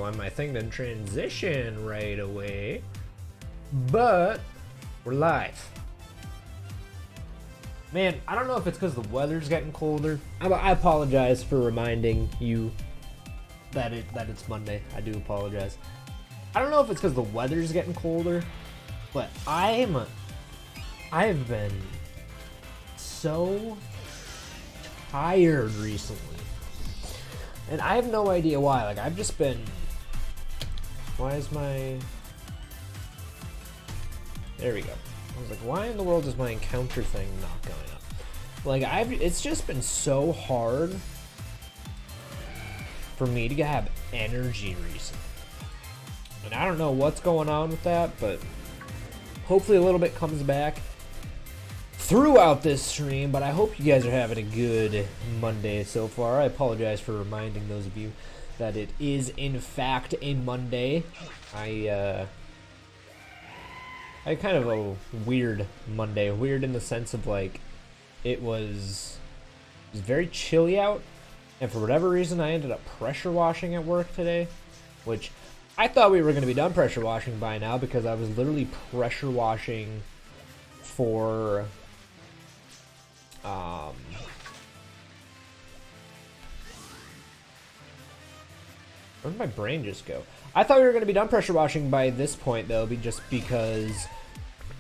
want my thing to transition right away. But we're live. Man, I don't know if it's because the weather's getting colder. I apologize for reminding you that it's Monday. I do apologize. I don't know if it's because the weather's getting colder, but I've been so tired recently, and I have no idea why. Like, I've just been. Why is my? There we go. I was like, why in the world is my encounter thing not going up? Like, it's just been so hard for me to have energy recently. And I don't know what's going on with that, but hopefully a little bit comes back throughout this stream. But I hope you guys are having a good Monday so far. I apologize for reminding those of you that it is in fact a Monday. I had kind of a weird Monday. Weird in the sense of, like, it was very chilly out, and for whatever reason I ended up pressure washing at work today, which I thought we were going to be done pressure washing by now, because I was literally pressure washing for where did my brain just go? I thought we were going to be done pressure washing by this point, though, just because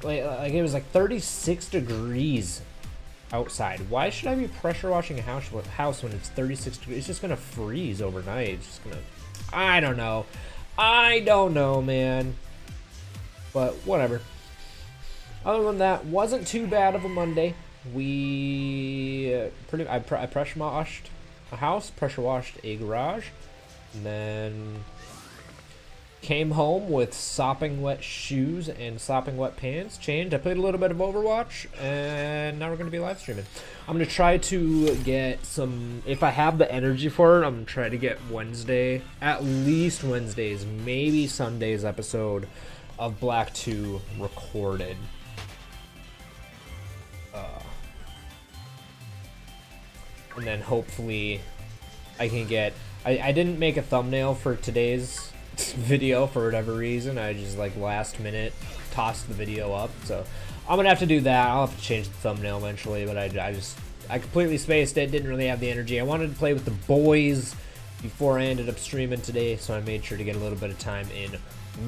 like it was like 36 degrees outside. Why should I be pressure washing a house when it's 36 degrees? It's just going to freeze overnight. It's just going to... I don't know, man. But whatever. Other than that, wasn't too bad of a Monday. I pressure washed a house, pressure washed a garage, and then came home with sopping wet shoes and sopping wet pants, changed. I played a little bit of Overwatch, and now we're going to be live streaming. I'm going to try to get some, if I have the energy for it, I'm going to try to get Wednesday, at least Wednesdays, maybe Sunday's episode of Black 2 recorded. And then hopefully I can get... I didn't make a thumbnail for today's video for whatever reason. I just, like, last minute tossed the video up, so I'm gonna have to do that. I'll have to change the thumbnail eventually, but I completely spaced it. Didn't really have the energy. I wanted to play with the boys before I ended up streaming today, so I made sure to get a little bit of time in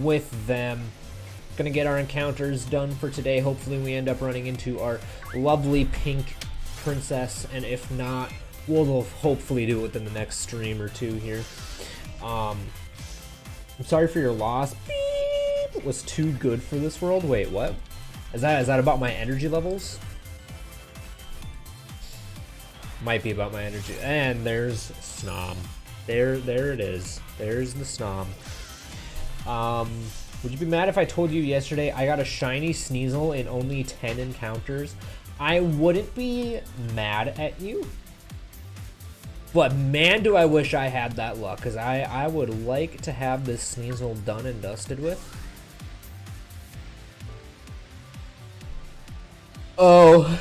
with them. Gonna get our encounters done for today. Hopefully we end up running into our lovely pink princess, and if not, we'll hopefully do it within the next stream or two here. I'm sorry for your loss. Beep. It was too good for this world. Wait, what? Is that about my energy levels? Might be about my energy. And there's Snom. There it is. There's the Snom. Would you be mad if I told you yesterday I got a shiny Sneasel in only 10 encounters? I wouldn't be mad at you. But man, do I wish I had that luck, because I would like to have this Sneasel done and dusted with. Oh,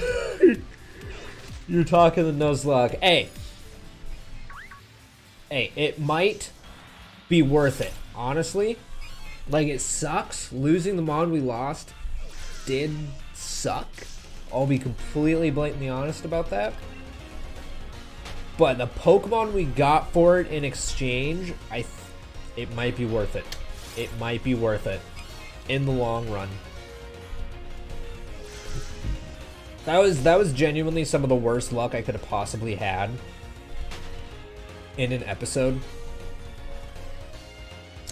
you're talking the Nuzlocke. Hey, it might be worth it, honestly. Like, it sucks. Losing the Mon we lost did suck. I'll be completely blatantly honest about that. But the Pokemon we got for it in exchange, it might be worth it. It might be worth it in the long run. That was genuinely some of the worst luck I could have possibly had in an episode.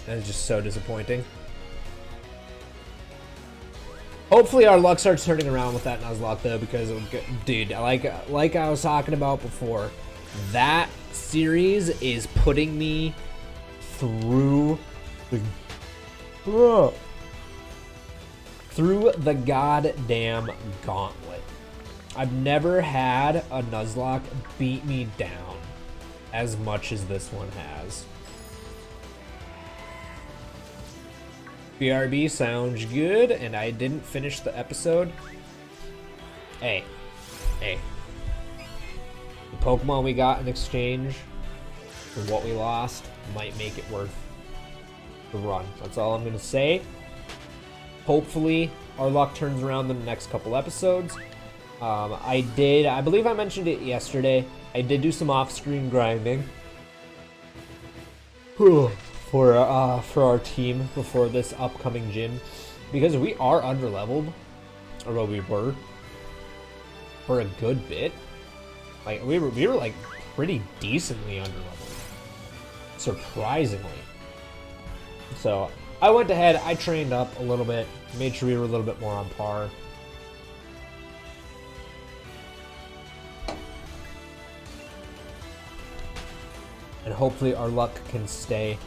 And it's just so disappointing. Hopefully our luck starts turning around with that Nuzlocke, though, because it would get, dude, like I was talking about before, that series is putting me through the goddamn gauntlet. I've never had a Nuzlocke beat me down as much as this one has. BRB sounds good, and I didn't finish the episode. Hey. The Pokemon we got in exchange for what we lost might make it worth the run. That's all I'm gonna say. Hopefully, our luck turns around in the next couple episodes. I believe I mentioned it yesterday. I did do some off-screen grinding for our team before this upcoming gym, because we are underleveled, or well, we were for a good bit. Like we were like pretty decently underleveled, surprisingly. So I went ahead, I trained up a little bit, made sure we were a little bit more on par. And hopefully our luck can stay.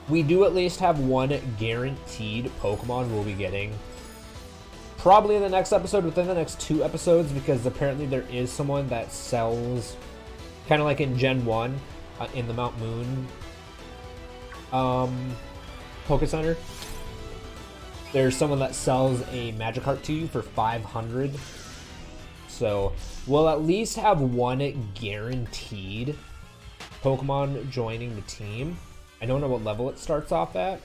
We do at least have one guaranteed Pokemon we'll be getting probably in the next episode, within the next 2 episodes, because apparently there is someone that sells, kind of like in Gen 1, in the Mount Moon Poke Center. There's someone that sells a Magikarp to you for 500. So we'll at least have one guaranteed Pokemon joining the team. I don't know what level it starts off at.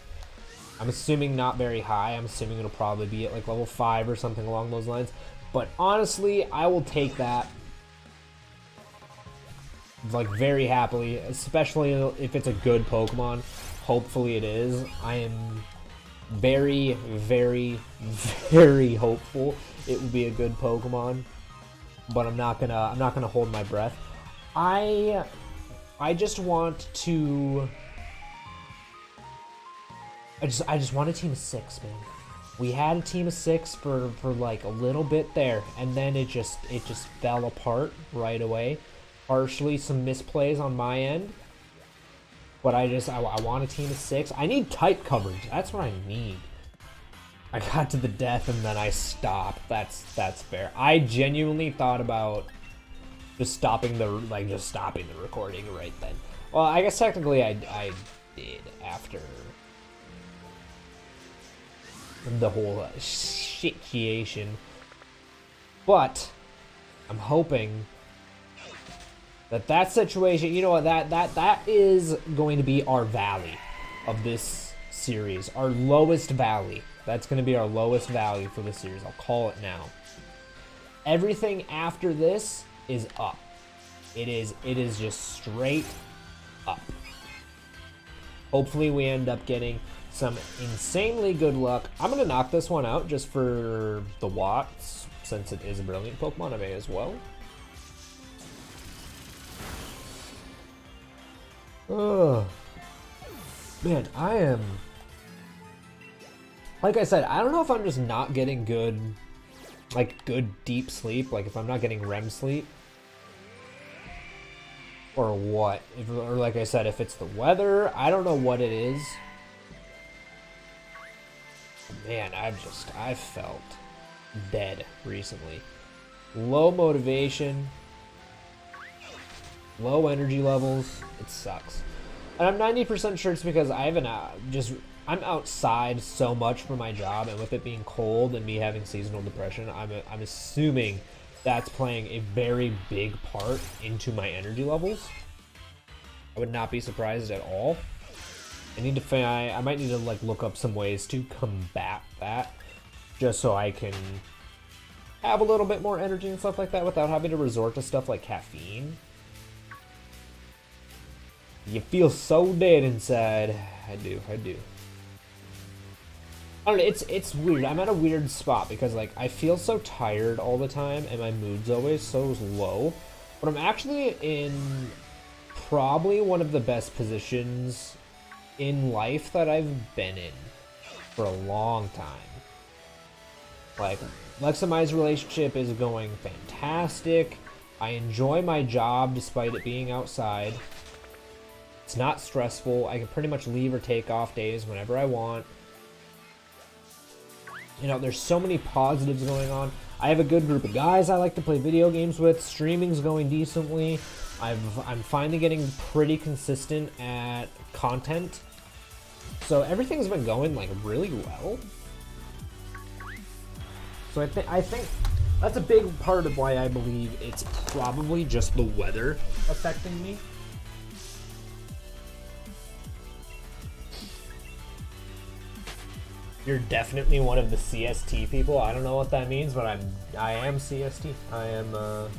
I'm assuming not very high. I'm assuming it'll probably be at like level 5 or something along those lines. But honestly, I will take that like very happily, especially if it's a good Pokemon. Hopefully it is. I am very, very, very hopeful it will be a good Pokemon. But I'm not gonna hold my breath. I just want to. I just want a team of 6, man. We had a team of 6 for like a little bit there, and then it just fell apart right away. Partially some misplays on my end, but I want a team of 6. I need type coverage. That's what I need. I got to the death and then I stopped. That's fair. I genuinely thought about just stopping the recording right then. Well, I guess technically I did after the whole situation, but I'm hoping that situation, you know what, that is going to be our valley of this series, our lowest valley. That's going to be our lowest valley for the series. I'll call it now. Everything after this is up. It is just straight up. Hopefully we end up getting some insanely good luck. I'm gonna knock this one out just for the watts, since it is a brilliant Pokemon. I may as well. Oh man, I am, like I said, I don't know if I'm just not getting good deep sleep, like if I'm not getting REM sleep, or what, or like I said, if it's the weather. I don't know what it is. Man, I've felt dead recently. Low motivation, low energy levels. It sucks. And I'm 90% sure it's because I'm outside so much for my job, and with it being cold and me having seasonal depression, I'm assuming that's playing a very big part into my energy levels. I would not be surprised at all. I might need to like look up some ways to combat that, just so I can have a little bit more energy and stuff like that without having to resort to stuff like caffeine. You feel so dead inside. I do. I don't know, it's weird. I'm at a weird spot because like I feel so tired all the time and my mood's always so low. But I'm actually in probably one of the best positions in life that I've been in for a long time. Like, Lex and Mai's relationship is going fantastic. I enjoy my job despite it being outside. It's not stressful. I can pretty much leave or take off days whenever I want. You know, there's so many positives going on. I have a good group of guys I like to play video games with. Streaming's going decently. I'm finally getting pretty consistent at content. So everything's been going like really well. So I think that's a big part of why I believe it's probably just the weather affecting me. You're definitely one of the CST people. I don't know what that means, but I am CST. I am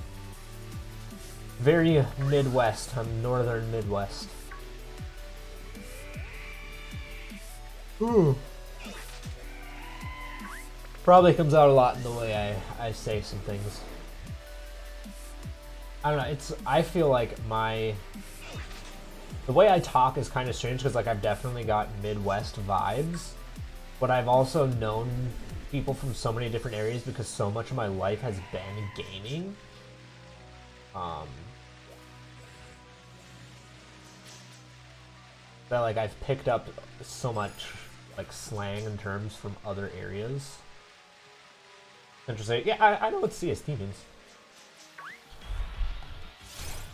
very Midwest. I'm northern Midwest. Ooh. Probably comes out a lot in the way I say some things. I don't know, I feel like the way I talk is kind of strange because like I've definitely got Midwest vibes, but I've also known people from so many different areas because so much of my life has been gaming. That like I've picked up so much like slang and terms from other areas. Interesting. Yeah, I know what CST means.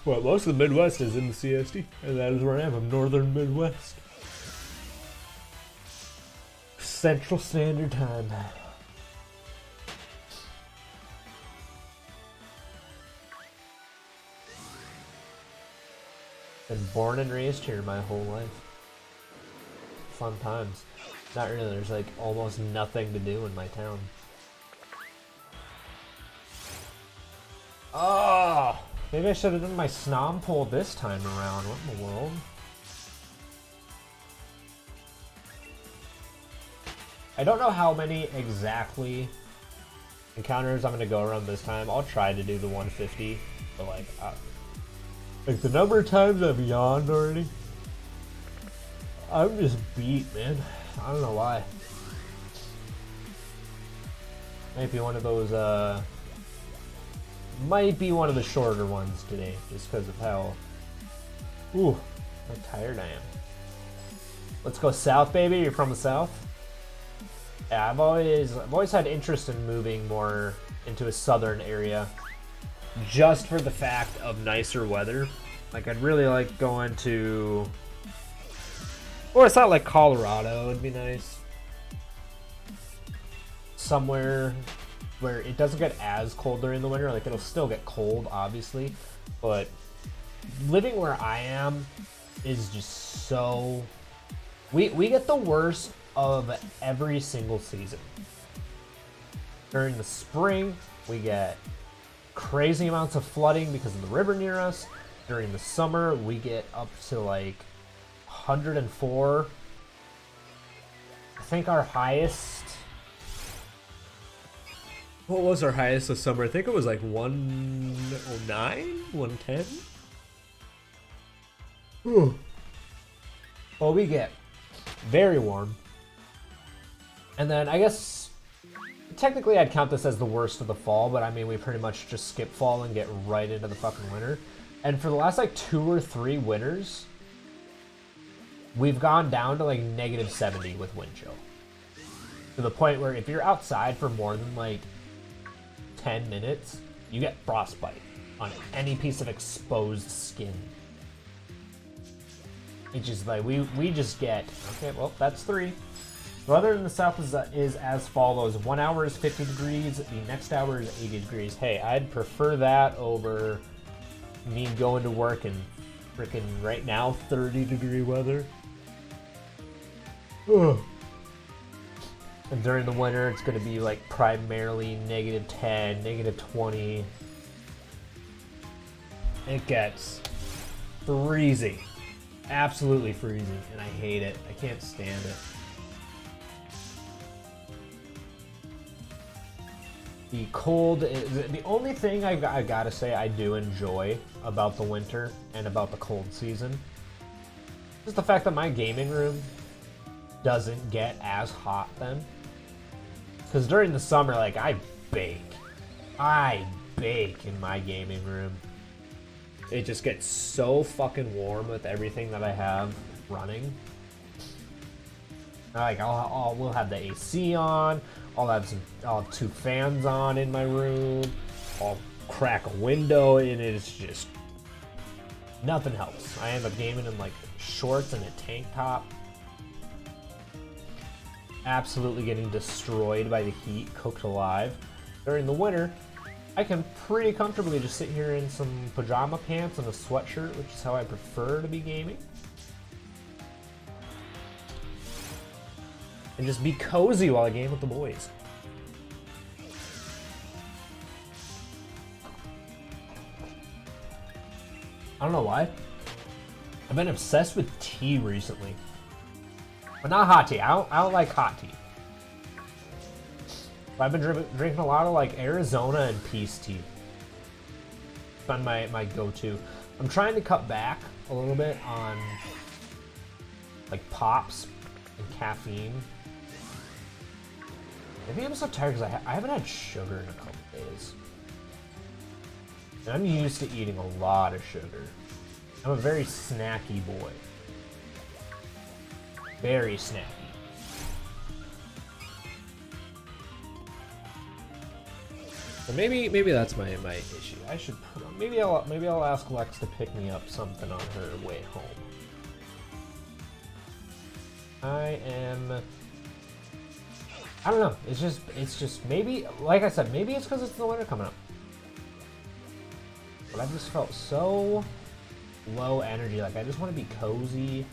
Well, most of the Midwest is in the CST, and that is where I am. I'm northern Midwest. Central Standard Time. Been born and raised here my whole life. Fun times. Not really, there's like almost nothing to do in my town. Oh! Maybe I should have done my snom pull this time around. What in the world? I don't know how many exactly encounters I'm going to go around this time. I'll try to do the 150, but like the number of times I've yawned already, I'm just beat, man. I don't know why. Might be one of those, might be one of the shorter ones today, just because of how tired I am. Let's go south, baby. You're from the south? Yeah, I've always had interest in moving more into a southern area, just for the fact of nicer weather. Like I'd really like going to, or it's not like Colorado. It'd be nice somewhere where it doesn't get as cold during the winter. Like it'll still get cold, obviously, but living where I am is just so. We get the worst of every single season. During the spring, we get crazy amounts of flooding because of the river near us. During the summer, we get up to like 104. I think our highest. What was our highest this summer? I think it was like 109, 110. Ooh. Well, we get very warm. And then I guess technically I'd count this as the worst of the fall, but I mean we pretty much just skip fall and get right into the fucking winter. And for the last like 2 or 3 winters, we've gone down to like -70 with wind chill. To the point where if you're outside for more than like 10 minutes, you get frostbite on any piece of exposed skin. It's just like we just get, okay, well that's 3. The weather in the south is as follows. 1 hour is 50 degrees, the next hour is 80 degrees. Hey, I'd prefer that over me going to work in freaking right now 30-degree weather. Ugh. And during the winter, it's going to be like primarily -10, -20. It gets freezing. Absolutely freezing, and I hate it. I can't stand it. The cold, the only thing I gotta say I do enjoy about the winter and about the cold season is the fact that my gaming room doesn't get as hot then. Because during the summer, like, I bake in my gaming room. It just gets so fucking warm with everything that I have running. Like, we'll have the AC on. I'll have 2 fans on in my room. I'll crack a window, and it's just nothing helps. I end up gaming in like shorts and a tank top. Absolutely getting destroyed by the heat, cooked alive. During the winter, I can pretty comfortably just sit here in some pajama pants and a sweatshirt, which is how I prefer to be gaming. and just be cozy while I game with the boys. I don't know why. I've been obsessed with tea recently. But not hot tea. I don't like hot tea. But I've been drinking a lot of like Arizona and peace tea. It's been my go-to. I'm trying to cut back a little bit on like pops and caffeine. Maybe I'm so tired because I haven't had sugar in a couple days. And I'm used to eating a lot of sugar. I'm a very snacky boy. Very snacky. So maybe that's my issue. I should maybe I'll ask Lex to pick me up something on her way home. I don't know. It's just maybe, like I said, maybe it's because it's the winter coming up. But I just felt so low energy. Like I just want to be cozy.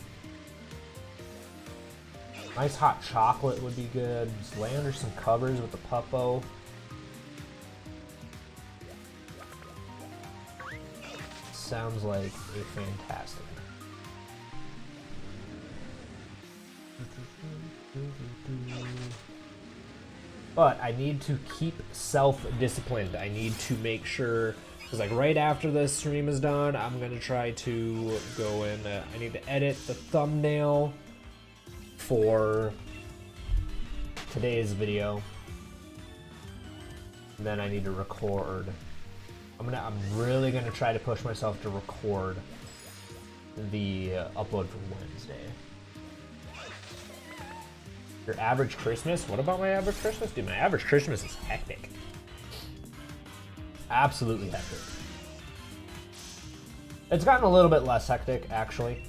Nice hot chocolate would be good. Just lay under some covers with the puppo. Sounds like a fantastic. But I need to keep self-disciplined. I need to make sure, because like right after this stream is done, I'm going to try to go in. I need to edit the thumbnail for today's video. And then I need to record. I'm really gonna try to push myself to record the upload for Wednesday. Your average Christmas? What about my average Christmas? Dude, my average Christmas is hectic. Absolutely hectic. It's gotten a little bit less hectic, actually.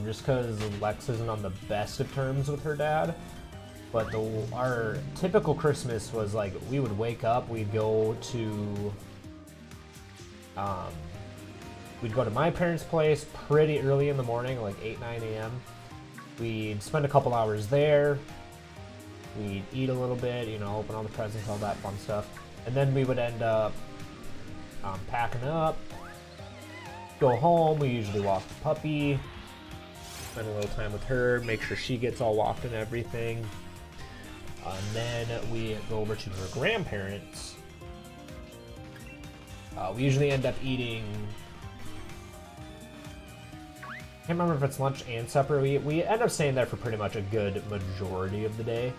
Just because Lex isn't on the best of terms with her dad. But our typical Christmas was like, we would wake up, we'd go to my parents' place pretty early in the morning, like 8, 9 a.m. We'd spend a couple hours there. We'd eat a little bit, you know, open all the presents, all that fun stuff. And then we would end up packing up, go home. We usually walk the puppy, spend a little time with her, make sure she gets all walked and everything. And then we go over to her grandparents. We usually end up eating, I can't remember if it's lunch and supper. We end up staying there for pretty much a good majority of the day.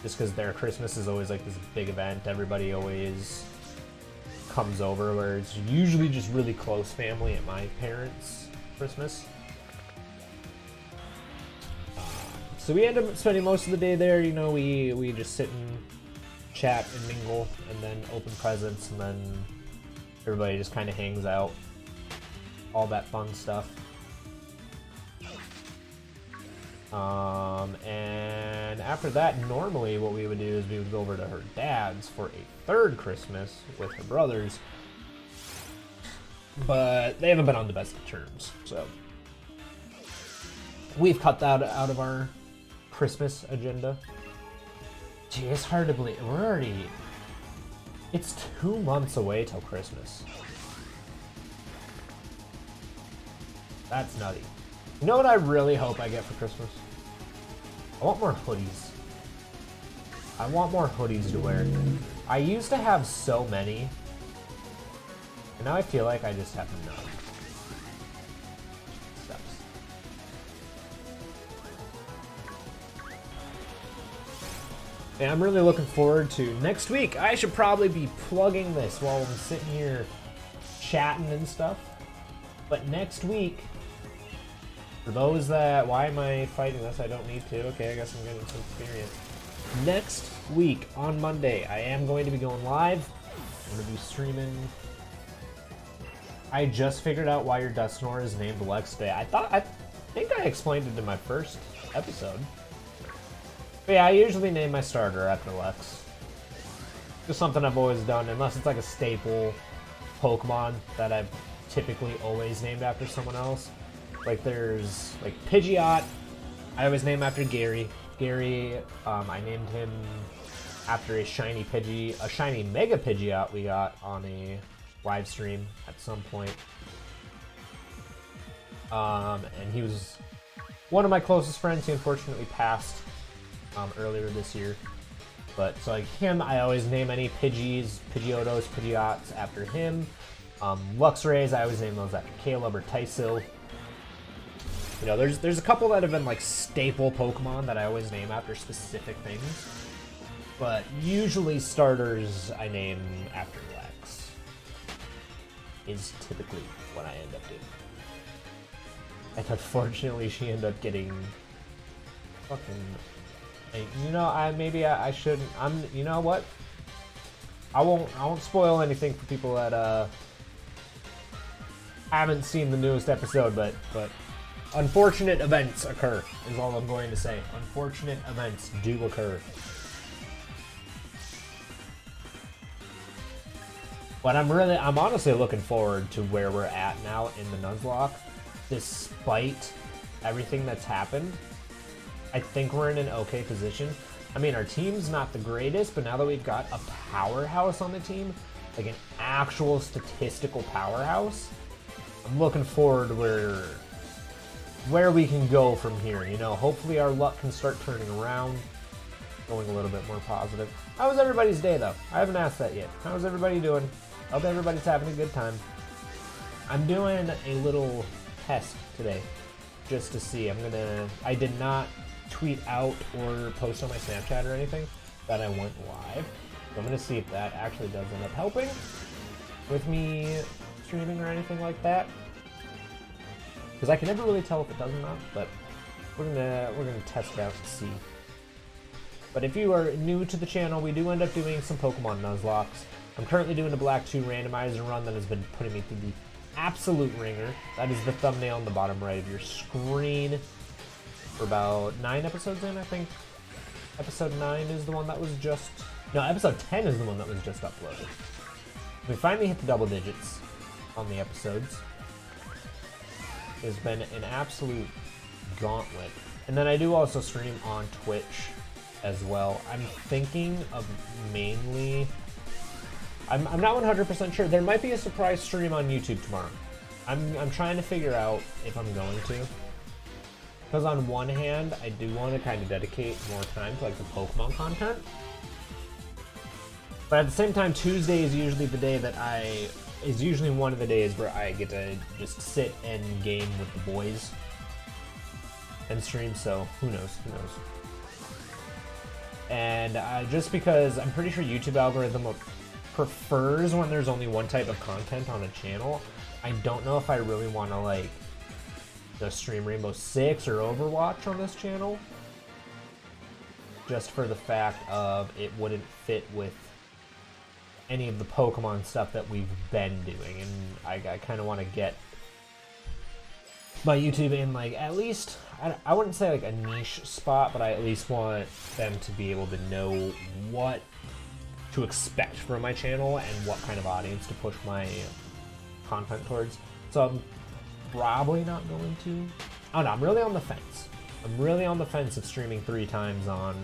Just because their Christmas is always like this big event. Everybody always comes over, where it's usually just really close family at my parents' Christmas. So we end up spending most of the day there. You know, we just sit and chat and mingle, and then open presents, and then everybody just kind of hangs out. All that fun stuff. And after that, normally what we would do is we would go over to her dad's for a third Christmas with her brothers. But they haven't been on the best of terms, so we've cut that out of our Christmas agenda. Gee, it's hard to believe. It's 2 months away till Christmas. That's nutty. You know what I really hope I get for Christmas? I want more hoodies. I want more hoodies to wear. I used to have so many, and now I feel like I just have none. Sucks. And I'm really looking forward to next week. I should probably be plugging this while I'm sitting here chatting and stuff. But next week, for those that, why am I fighting this? I don't need to. Okay, I guess I'm getting some experience. Next week, on Monday, I am going to be going live. I'm going to be streaming. I just figured out why your Death Snore is named Lex Day. I think I explained it in my first episode. But yeah, I usually name my starter after Lex. Just something I've always done, unless it's like a staple Pokemon that I've typically always named after someone else. Like there's like Pidgeot, I always name after Gary. Gary, I named him after a shiny Mega Pidgeot we got on a live stream at some point. And he was one of my closest friends. He unfortunately passed earlier this year. But so like him, I always name any Pidgeys, Pidgeotos, Pidgeots after him. Luxrays, I always name those after Caleb or Tysil. You know, there's a couple that have been like staple Pokemon that I always name after specific things. But usually starters I name after Lex. Is typically what I end up doing. And unfortunately she ended up getting fucking... You know, I shouldn't. You know what? I won't spoil anything for people that haven't seen the newest episode, but unfortunate events occur is all I'm going to say. Unfortunate events do occur. But I'm honestly looking forward to where we're at now in the Nuzlocke. Despite everything that's happened, I think we're in an okay position. I mean, our team's not the greatest, but now that we've got a powerhouse on the team, like an actual statistical powerhouse, I'm looking forward to where we can go from here. You know, hopefully our luck can start turning around, going a little bit more positive. How was everybody's day, though? I haven't asked that yet. How's everybody doing? Hope everybody's having a good time. I'm doing a little test today, just to see. I did not tweet out or post on my Snapchat or anything that I went live. So I'm going to see if that actually does end up helping with me streaming or anything like that. Because I can never really tell if it does or not, but we're gonna test it out and see. But if you are new to the channel, we do end up doing some Pokemon Nuzlocks. I'm currently doing a Black 2 randomizer run that has been putting me through the absolute ringer. That is the thumbnail on the bottom right of your screen. For about 9 episodes in, I think. Episode 9 is the one that was just... No, episode 10 is the one that was just uploaded. We finally hit the double digits on the episodes. It's been an absolute gauntlet. And then I do also stream on Twitch as well. I'm thinking of mainly... I'm not 100% sure. There might be a surprise stream on YouTube tomorrow. I'm trying to figure out if I'm going to. Because on one hand, I do want to kind of dedicate more time to like the Pokemon content. But at the same time, Tuesday is usually the day that is usually one of the days where I get to just sit and game with the boys and stream, so who knows. And just because I'm pretty sure YouTube algorithm prefers when there's only one type of content on a channel, I don't know if I really want to like stream Rainbow Six or Overwatch on this channel, just for the fact of it wouldn't fit with any of the Pokemon stuff that we've been doing, and I kind of want to get my YouTube in like at least, I wouldn't say like a niche spot, but I at least want them to be able to know what to expect from my channel and what kind of audience to push my content towards. So I'm probably not going to. Oh no, I'm really on the fence. I'm really on the fence of streaming 3 times on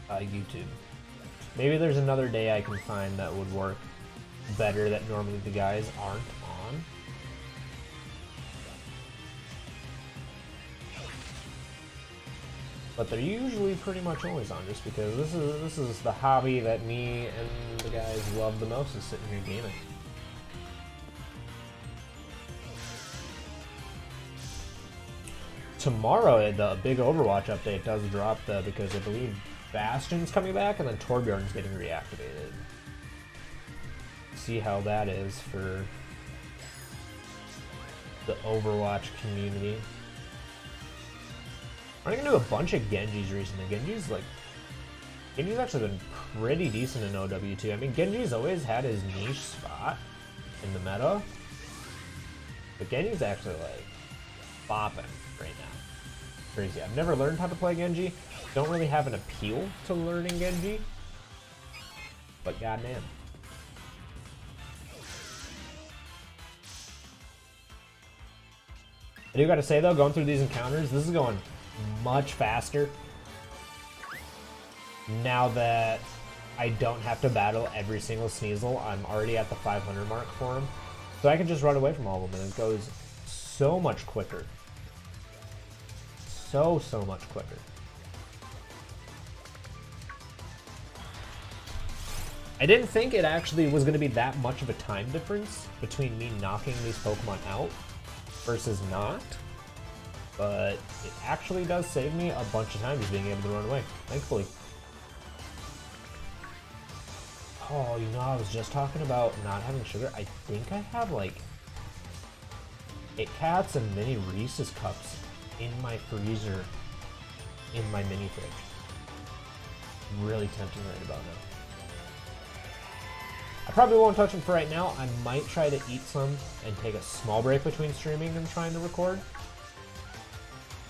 YouTube. Maybe there's another day I can find that would work better that normally the guys aren't on. But they're usually pretty much always on, just because this is the hobby that me and the guys love the most, is sitting here gaming. Tomorrow, the big Overwatch update does drop, though, because I believe Bastion's coming back and then Torbjorn's getting reactivated. See how that is for the Overwatch community. I'm gonna do a bunch of Genjis recently. Genji's actually been pretty decent in OW2. I mean, Genji's always had his niche spot in the meta, but Genji's actually like bopping right now. Crazy. I've never learned how to play Genji. Don't really have an appeal to learning Genji, but goddamn. I do gotta say though, going through these encounters, this is going much faster now that I don't have to battle every single Sneasel. I'm already at the 500 mark for him. So I can just run away from all of them, and it goes so much quicker. So much quicker. I didn't think it actually was going to be that much of a time difference between me knocking these Pokemon out versus not. But it actually does save me a bunch of times being able to run away, thankfully. Oh, you know, I was just talking about not having sugar. I think I have like Kit Kats and mini Reese's cups in my freezer in my mini fridge. Really tempting right about now. I probably won't touch them for right now. I might try to eat some and take a small break between streaming and trying to record.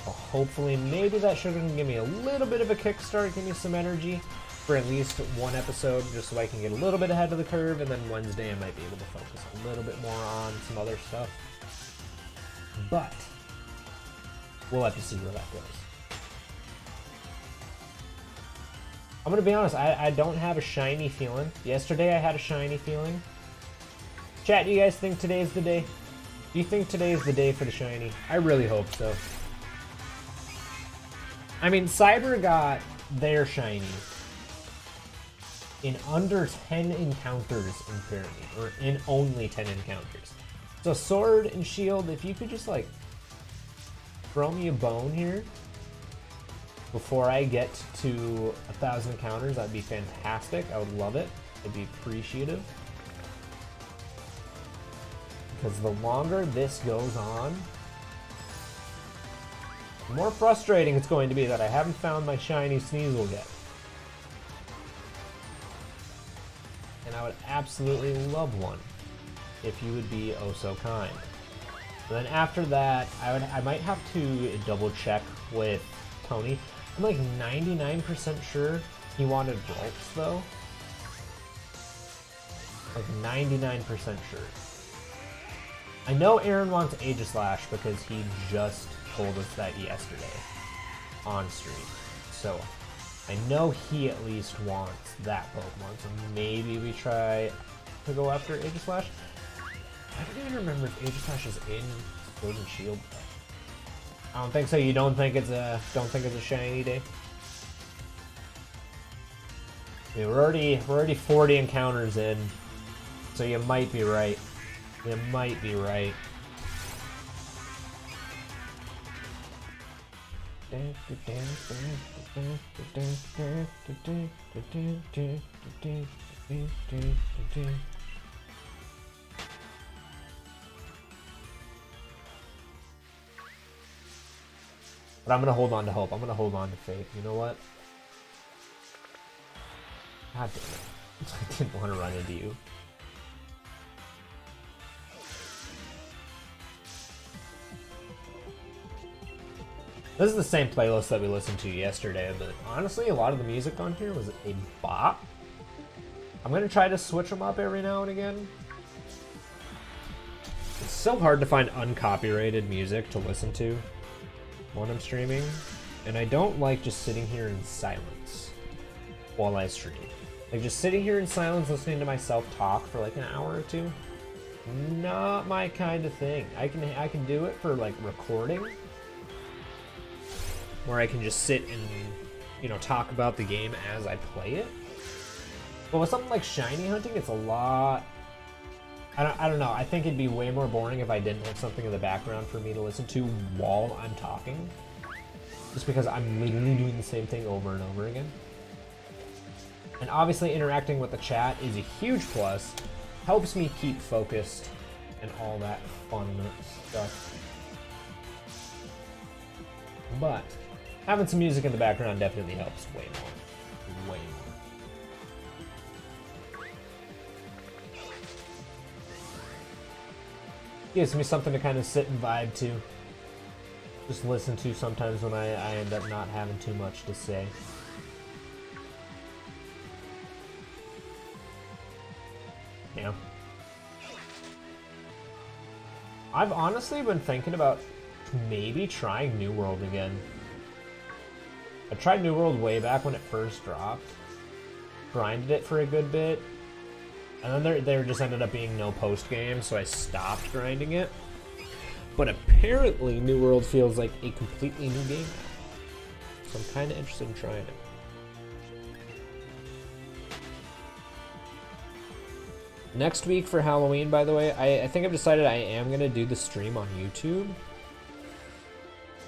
Well, hopefully, maybe that sugar can give me a little bit of a kickstart, give me some energy for at least one episode, just so I can get a little bit ahead of the curve, and then Wednesday I might be able to focus a little bit more on some other stuff. But we'll have to see where that goes. I'm gonna be honest, I don't have a shiny feeling. Yesterday I had a shiny feeling. Chat, do you guys think today's the day? Do you think today is the day for the shiny? I really hope so. I mean, Cyber got their shiny in under 10 encounters apparently, or in only 10 encounters. So Sword and Shield, if you could just like throw me a bone here before I get to 1,000 encounters, that'd be fantastic. I would love it. I'd be appreciative. Because the longer this goes on, the more frustrating it's going to be that I haven't found my shiny Sneasel yet. And I would absolutely love one if you would be oh so kind. And then after that, I might have to double check with Tony. I'm like 99% sure he wanted Rolps though. Like 99% sure. I know Aaron wants Aegislash because he just told us that yesterday on stream. So I know he at least wants that Pokemon. So maybe we try to go after Aegislash. I don't even remember if Aegislash is in Sword and Shield. I don't think so. You don't think it's a shiny day? I mean, we're already 40 encounters in, so you might be right. You might be right. But I'm gonna hold on to hope. I'm gonna hold on to faith. You know what? God damn it. I didn't want to run into you. This is the same playlist that we listened to yesterday, but honestly, a lot of the music on here was a bop. I'm gonna try to switch them up every now and again. It's so hard to find uncopyrighted music to listen to when I'm streaming, and I don't like just sitting here in silence while I stream. Like just sitting here in silence listening to myself talk for like an hour or two, not my kind of thing. I can do it for like recording, where I can just sit and, you know, talk about the game as I play it. But with something like shiny hunting, it's a lot. I don't know. I think it'd be way more boring if I didn't have something in the background for me to listen to while I'm talking. Just because I'm literally doing the same thing over and over again. And obviously interacting with the chat is a huge plus. Helps me keep focused and all that fun stuff. But having some music in the background definitely helps way more. Way more. Gives me something to kind of sit and vibe to. Just listen to sometimes when I end up not having too much to say. Yeah. I've honestly been thinking about maybe trying New World again. I tried New World way back when it first dropped. Grinded it for a good bit. And then there just ended up being no post-game, so I stopped grinding it. But apparently New World feels like a completely new game. So I'm kind of interested in trying it. Next week for Halloween, by the way, I think I've decided I am going to do the stream on YouTube.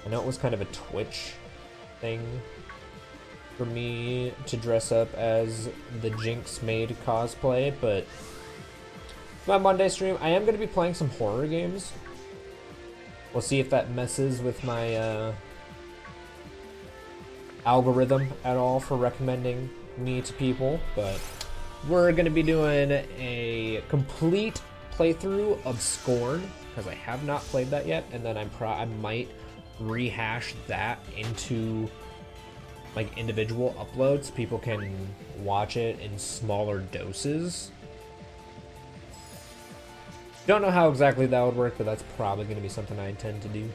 I know it was kind of a Twitch thing for me to dress up as the Jinx Maid cosplay, but my Monday stream, I am going to be playing some horror games. We'll see if that messes with my algorithm at all for recommending me to people, but we're going to be doing a complete playthrough of Scorn, because I have not played that yet, and then I might rehash that into like individual uploads. People can watch it in smaller doses. Don't know how exactly that would work, but that's probably going to be something I intend to do.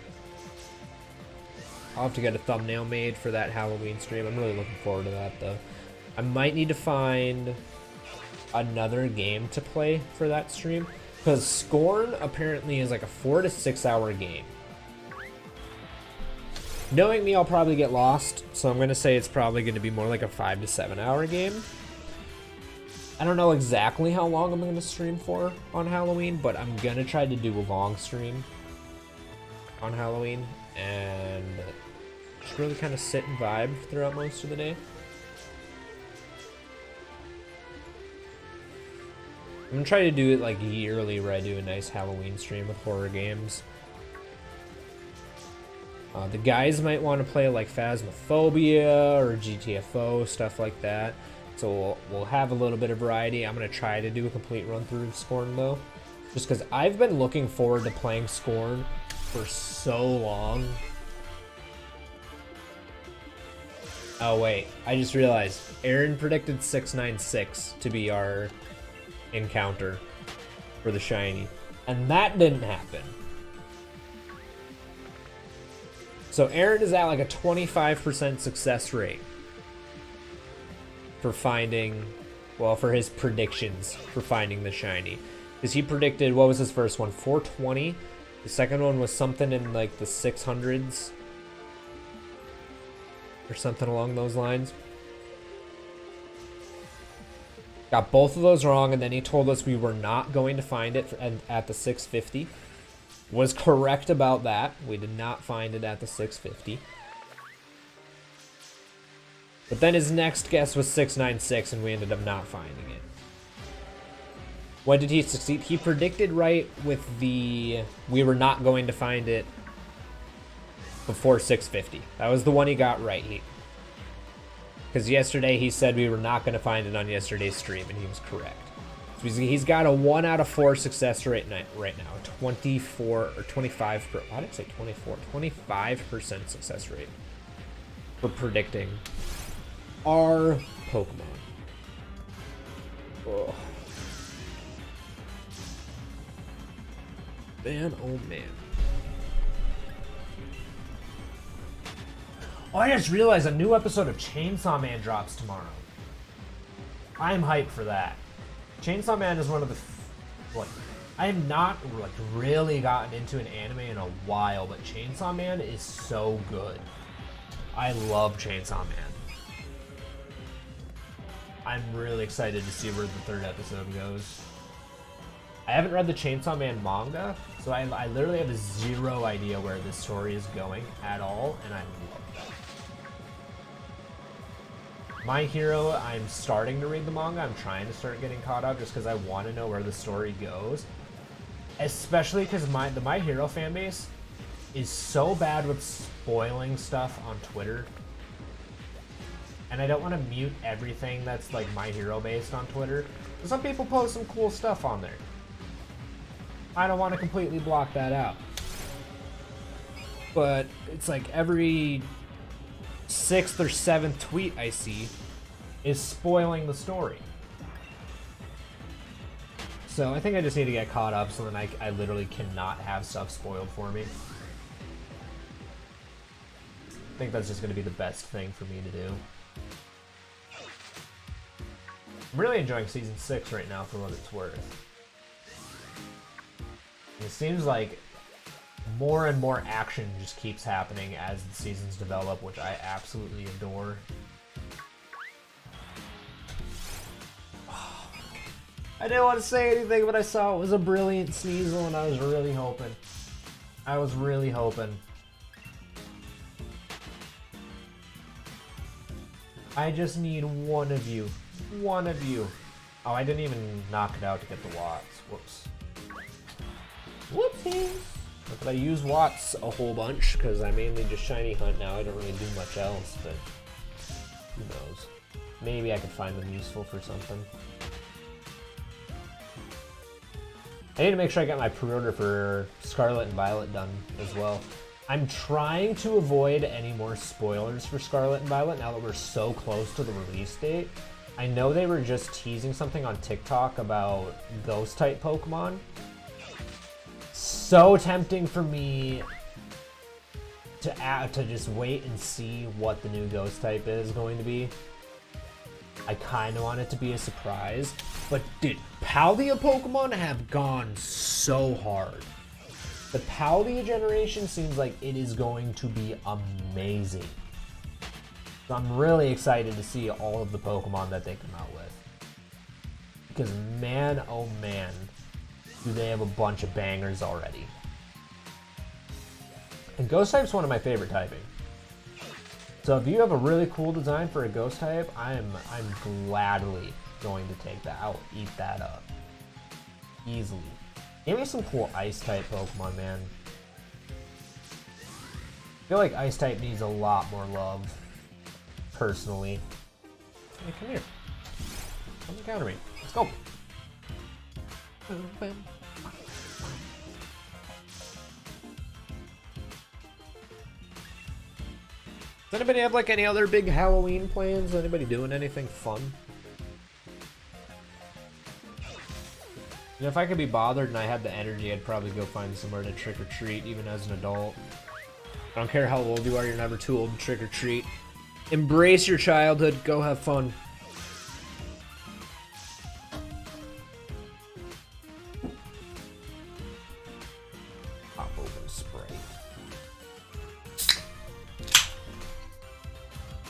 I'll have to get a thumbnail made for that Halloween stream. I'm really looking forward to that, though. I might need to find another game to play for that stream, because Scorn apparently is like a 4 to 6 hour game. Knowing me, I'll probably get lost, so I'm going to say it's probably going to be more like a 5 to 7 hour game. I don't know exactly how long I'm going to stream for on Halloween, but I'm going to try to do a long stream on Halloween and just really kind of sit and vibe throughout most of the day. I'm going to try to do it like yearly, where I do a nice Halloween stream with horror games. The guys might want to play like Phasmophobia or GTFO, stuff like that. So we'll have a little bit of variety. I'm going to try to do a complete run through of Scorn though, just because I've been looking forward to playing Scorn for so long. Oh wait, I just realized Aaron predicted 696 to be our encounter for the shiny, and that didn't happen. So Aaron is at like a 25% success rate for finding, well, for his predictions for finding the shiny. Because he predicted, what was his first one? 420. The second one was something in like the 600s or something along those lines. Got both of those wrong, and then he told us we were not going to find it at the 650. Was correct about that. We did not find it at the 650. But then his next guess was 696, and we ended up not finding it. When did he succeed? He predicted right with the... We were not going to find it before 650. That was the one he got right. Because yesterday he said we were not going to find it on yesterday's stream, and he was correct. So he's got a 1 out of 4 success rate right now. 24 or 25. Why did I say 24? 25% success rate for predicting our Pokemon. Oh. Man, oh man. Oh, I just realized a new episode of Chainsaw Man drops tomorrow. I'm hyped for that. Chainsaw Man is one of the... I have not like really gotten into an anime in a while, but Chainsaw Man is so good. I love Chainsaw Man. I'm really excited to see where the third episode goes. I haven't read the Chainsaw Man manga, so I literally have zero idea where this story is going at all, and I love that. My Hero, I'm starting to read the manga. I'm trying to start getting caught up just because I want to know where the story goes. Especially because the My Hero fanbase is so bad with spoiling stuff on Twitter. And I don't want to mute everything that's like My Hero based on Twitter. Some people post some cool stuff on there. I don't want to completely block that out. But it's like every 6th or 7th tweet I see is spoiling the story. So I think I just need to get caught up so then I literally cannot have stuff spoiled for me. I think that's just going to be the best thing for me to do. I'm really enjoying Season 6 right now for what it's worth. It seems like more and more action just keeps happening as the seasons develop, which I absolutely adore. I didn't want to say anything, but I saw it was a brilliant Sneasel, and I was really hoping. I just need one of you. One of you. Oh, I didn't even knock it out to get the Watts. Whoops. Whoopsie. Not that I use Watts a whole bunch, because I mainly just shiny hunt now. I don't really do much else, but who knows. Maybe I could find them useful for something. I need to make sure I get my pre-order for Scarlet and Violet done as well. I'm trying to avoid any more spoilers for Scarlet and Violet now that we're so close to the release date. I know they were just teasing something on TikTok about Ghost-type Pokemon. So tempting for me to just wait and see what the new Ghost-type is going to be. I kind of want it to be a surprise. But dude, Paldea Pokemon have gone so hard. The Paldea generation seems like it is going to be amazing. So I'm really excited to see all of the Pokemon that they come out with. Because man, oh man, do they have a bunch of bangers already. And Ghost type's one of my favorite typing. So if you have a really cool design for a Ghost type, I'm gladly going to take that. I'll eat that up. Easily. Give me some cool Ice type Pokemon, man. I feel like Ice type needs a lot more love. Personally. Hey, come here. Come encounter me. Let's go. Does anybody have like any other big Halloween plans? Anybody doing anything fun? You know, if I could be bothered and I had the energy, I'd probably go find somewhere to trick or treat, even as an adult. I don't care how old you are, you're never too old to trick or treat. Embrace your childhood, go have fun. Pop open Sprite.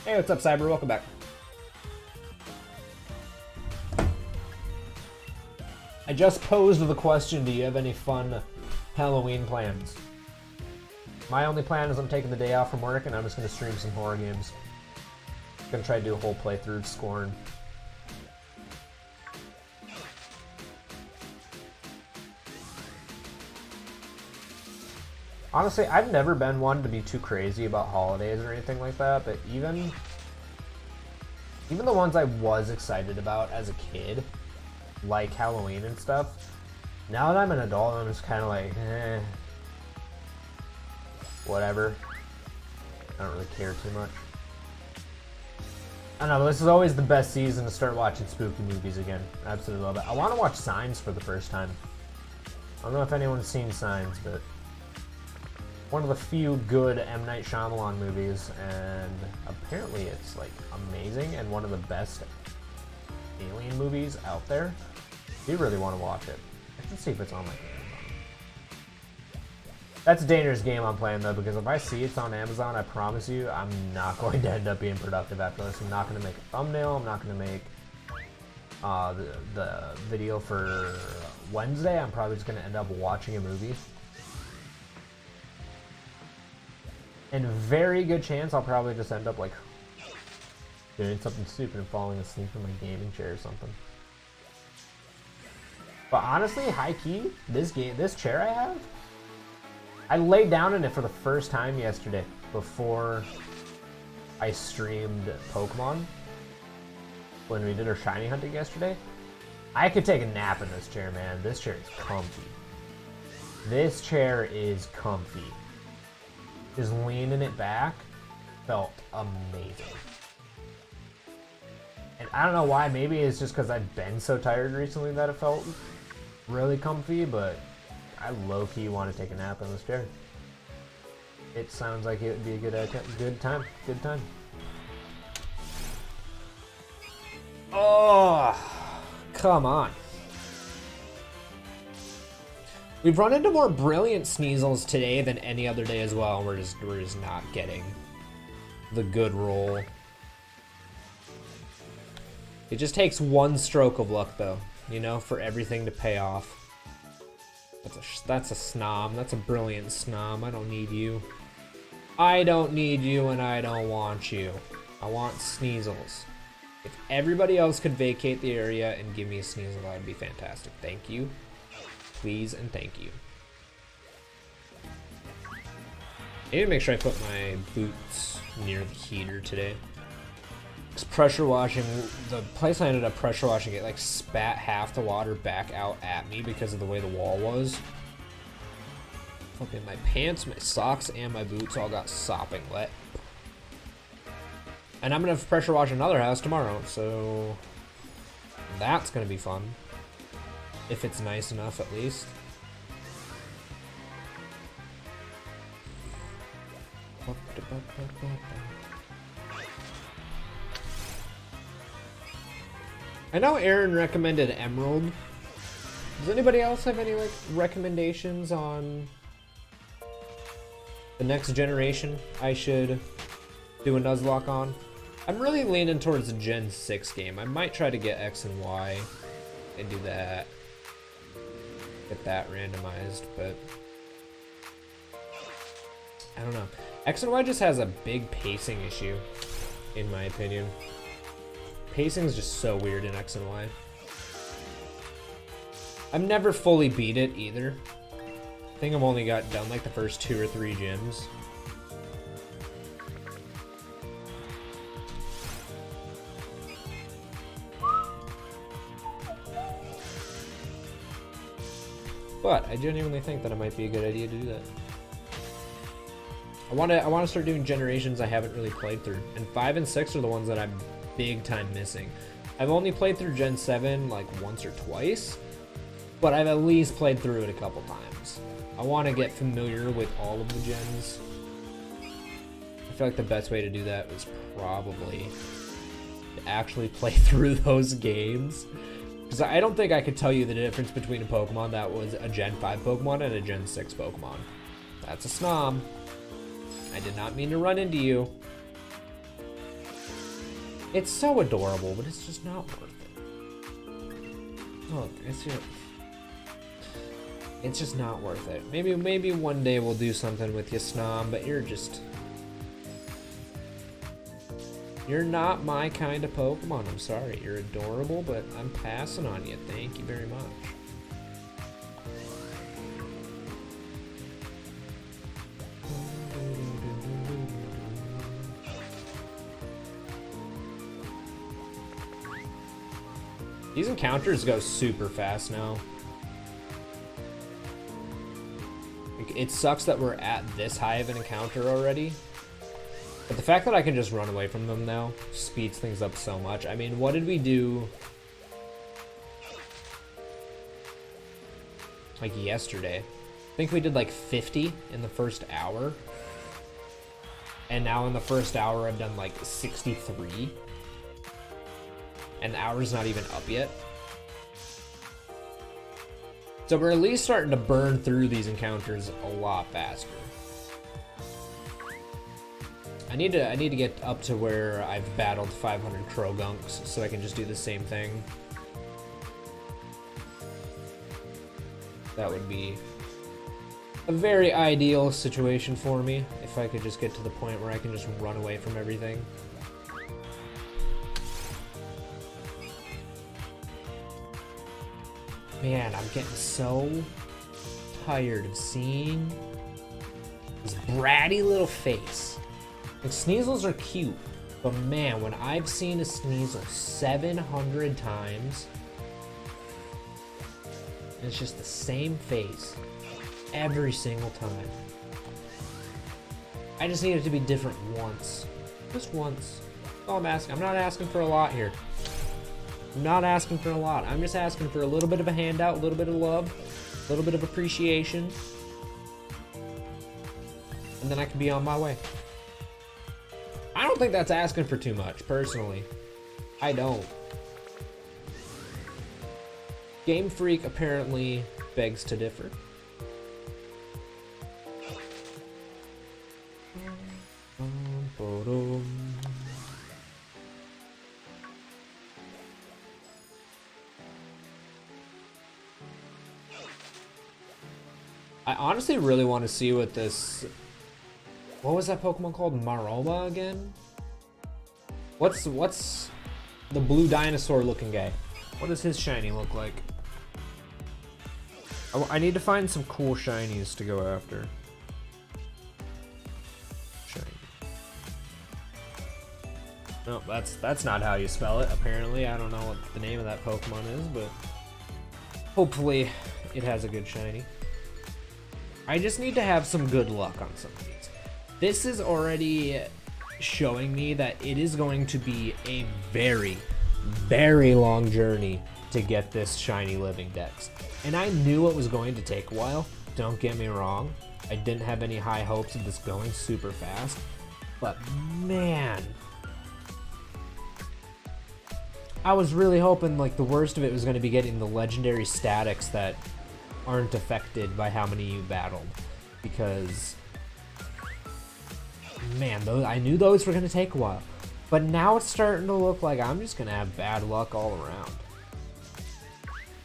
Hey, what's up, Cyber? Welcome back. I just posed the question, do you have any fun Halloween plans? My only plan is I'm taking the day off from work and I'm just going to stream some horror games. I'm going to try to do a whole playthrough of Scorn. Honestly, I've never been one to be too crazy about holidays or anything like that, but even the ones I was excited about as a kid, like Halloween and stuff, now that I'm an adult, I'm just kind of like, whatever. I don't really care too much. I don't know, this is always the best season to start watching spooky movies again. I absolutely love it. I want to watch Signs for the first time. I don't know if anyone's seen Signs, but one of the few good M. Night Shyamalan movies, and apparently it's like amazing and one of the best alien movies out there. If you really want to watch it, I should see if it's on like Amazon. That's a dangerous game I'm playing though, because if I see it's on Amazon, I promise you I'm not going to end up being productive after this. I'm not going to make a thumbnail. I'm not going to make the video for Wednesday. I'm probably just going to end up watching a movie. And very good chance I'll probably just end up like doing something stupid and falling asleep in my gaming chair or something. But honestly, high key, this chair I have, I laid down in it for the first time yesterday before I streamed Pokemon when we did our shiny hunting yesterday. I could take a nap in this chair, man. This chair is comfy. This chair is comfy. Just leaning it back felt amazing. And I don't know why, maybe it's just because I've been so tired recently that it felt really comfy, but I low-key want to take a nap in this chair. It sounds like it would be a good time. Good time. Oh, come on. We've run into more brilliant Sneasels today than any other day as well, and we're just not getting the good roll. It just takes one stroke of luck, though, you know, for everything to pay off. That's a snom. That's a brilliant snom. I don't need you. I don't need you, and I don't want you. I want Sneasels. If everybody else could vacate the area and give me a Sneasel, that would be fantastic. Thank you. Please and thank you. I need to make sure I put my boots near the heater today. Because pressure washing, the place I ended up pressure washing, it like spat half the water back out at me because of the way the wall was. Fucking my pants, my socks, and my boots all got sopping wet. And I'm gonna pressure wash another house tomorrow, so that's gonna be fun. If it's nice enough, at least. I know Aaron recommended Emerald. Does anybody else have any like recommendations on the next generation I should do a Nuzlocke on? I'm really leaning towards the Gen 6 game. I might try to get X and Y and do that. Get that randomized, but I don't know. X and Y just has a big pacing issue, in my opinion. Pacing is just so weird in X and Y. I've never fully beat it either. I think I've only got done like the first 2 or 3 gyms. But I genuinely think that it might be a good idea to do that. I want to start doing generations I haven't really played through, and 5 and 6 are the ones that I'm big time missing. I've only played through Gen 7 like once or twice, but I've at least played through it a couple times. I want to get familiar with all of the gens. I feel like the best way to do that was probably to actually play through those games. Because I don't think I could tell you the difference between a Pokemon that was a Gen 5 Pokemon and a Gen 6 Pokemon. That's a snob. I did not mean to run into you. It's so adorable, but it's just not worth it. Look, it's just not worth it. Maybe one day we'll do something with you, Snom, but you're not my kind of Pokemon. I'm sorry. You're adorable, but I'm passing on you. Thank you very much. These encounters go super fast now. It sucks that we're at this high of an encounter already. But the fact that I can just run away from them now speeds things up so much. I mean, what did we do like yesterday? I think we did like 50 in the first hour. And now in the first hour I've done like 63. And the hour's not even up yet. So we're at least starting to burn through these encounters a lot faster. I need to get up to where I've battled 500 Crogunks so I can just do the same thing. That would be a very ideal situation for me if I could just get to the point where I can just run away from everything. Man, I'm getting so tired of seeing his bratty little face. Like, Sneasels are cute, but man, when I've seen a Sneasel 700 times, and it's just the same face every single time. I just need it to be different once. Just once. That's all I'm asking. I'm not asking for a lot here. I'm not asking for a lot. I'm just asking for a little bit of a handout, a little bit of love, a little bit of appreciation. and then I can be on my way. I don't think that's asking for too much, personally. I don't. Game Freak apparently begs to differ. I honestly really want to see what this... What was that Pokemon called? Maroma again? What's the blue dinosaur looking guy? What does his shiny look like? I need to find some cool shinies to go after. Shiny. No, that's not how you spell it, apparently. I don't know what the name of that Pokemon is, but hopefully it has a good shiny. I just need to have some good luck on some of these. This is already showing me that it is going to be a very, very long journey to get this shiny living dex. And I knew it was going to take a while, don't get me wrong. I didn't have any high hopes of this going super fast, but man, I was really hoping like the worst of it was going to be getting the legendary statics that aren't affected by how many you battled, because man, I knew those were going to take a while, but now it's starting to look like I'm just going to have bad luck all around.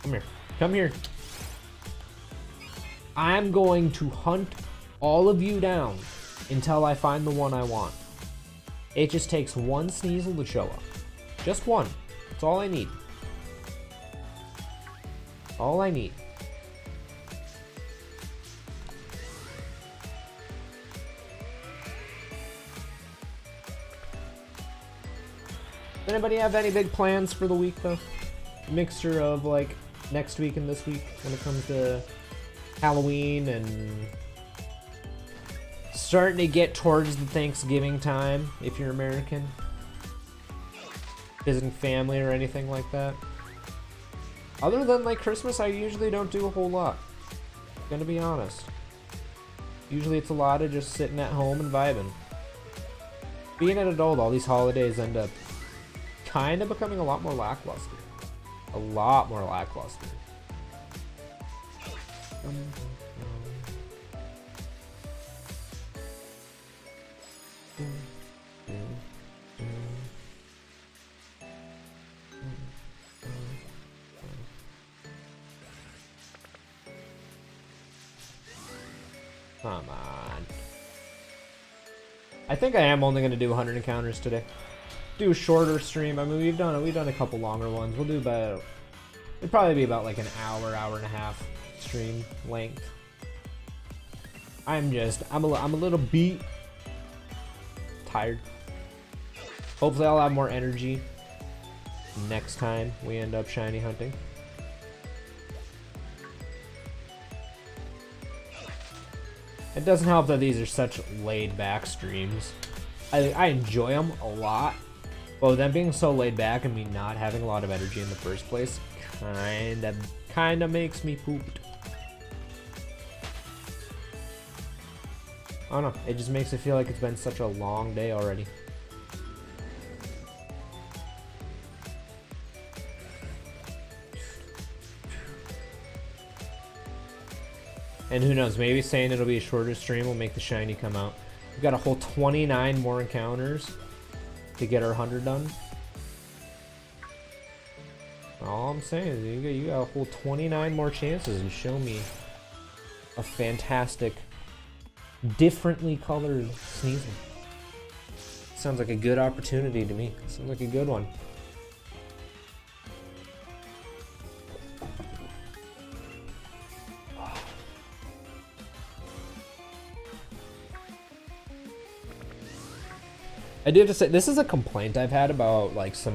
Come here. Come here. I'm going to hunt all of you down until I find the one I want. It just takes one Sneasel to show up. Just one. That's all I need. All I need. Anybody have any big plans for the week though? A mixture of like next week and this week when it comes to Halloween and starting to get towards the Thanksgiving time if you're American. Visiting family or anything like that. Other than like Christmas, I usually don't do a whole lot. Gonna be honest. Usually it's a lot of just sitting at home and vibing. Being an adult, all these holidays end up kind of becoming a lot more lackluster. A lot more lackluster. Come on. I think I am only going to do 100 encounters today. Do a shorter stream. I mean, we've done a couple longer ones. We'll do about, it'd probably be about like an hour, hour and a half stream length. I'm a little beat, tired. Hopefully I'll have more energy next time we end up shiny hunting. It doesn't help that these are such laid back streams. I enjoy them a lot, but with them being so laid back and me not having a lot of energy in the first place, kinda makes me pooped. I don't know, it just makes it feel like it's been such a long day already. And who knows, maybe saying it'll be a shorter stream will make the shiny come out. We've got a whole 29 more encounters to get our 100 done. All I'm saying is you got a whole 29 more chances to show me a fantastic, differently colored Sneasel. Sounds like a good opportunity to me. Sounds like a good one. I do have to say, this is a complaint I've had about like some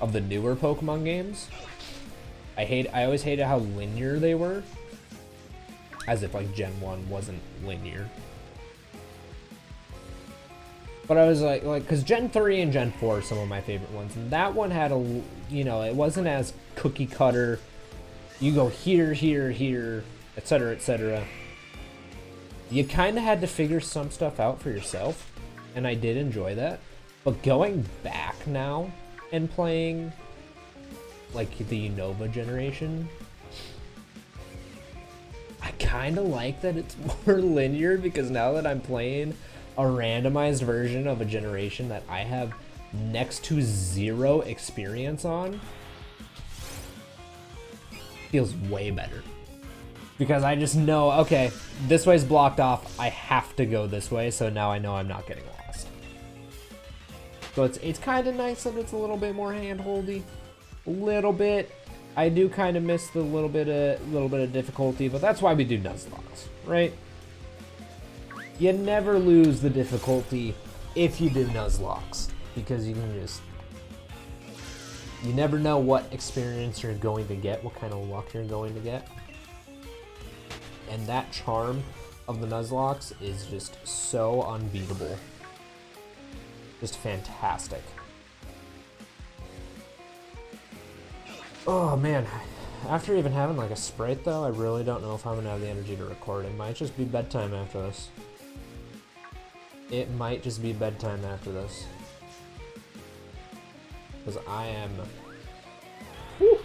of the newer Pokemon games. I always hated how linear they were. As if like Gen 1 wasn't linear. But I was like, cause Gen 3 and Gen 4 are some of my favorite ones. And that one had a, it wasn't as cookie cutter. You go here, here, here, etc., etc. You kind of had to figure some stuff out for yourself, and I did enjoy that. But going back now and playing like the Unova generation, I kind of like that it's more linear, because now that I'm playing a randomized version of a generation that I have next to zero experience on, feels way better. Because I just know, okay, this way's blocked off, I have to go this way, so now I know I'm not getting lost. So it's kind of nice that it's a little bit more hand-holdy. A little bit. I do kind of miss the little bit of difficulty, but that's why we do Nuzlocke, right? You never lose the difficulty if you do Nuzlocke, because you can just... You never know what experience you're going to get, what kind of luck you're going to get. And that charm of the Nuzlocke is just so unbeatable. Just fantastic. Oh man, after even having like a Sprite though, I really don't know if I'm gonna have the energy to record. It might just be bedtime after this. It might just be bedtime after this. Because I am... Whew.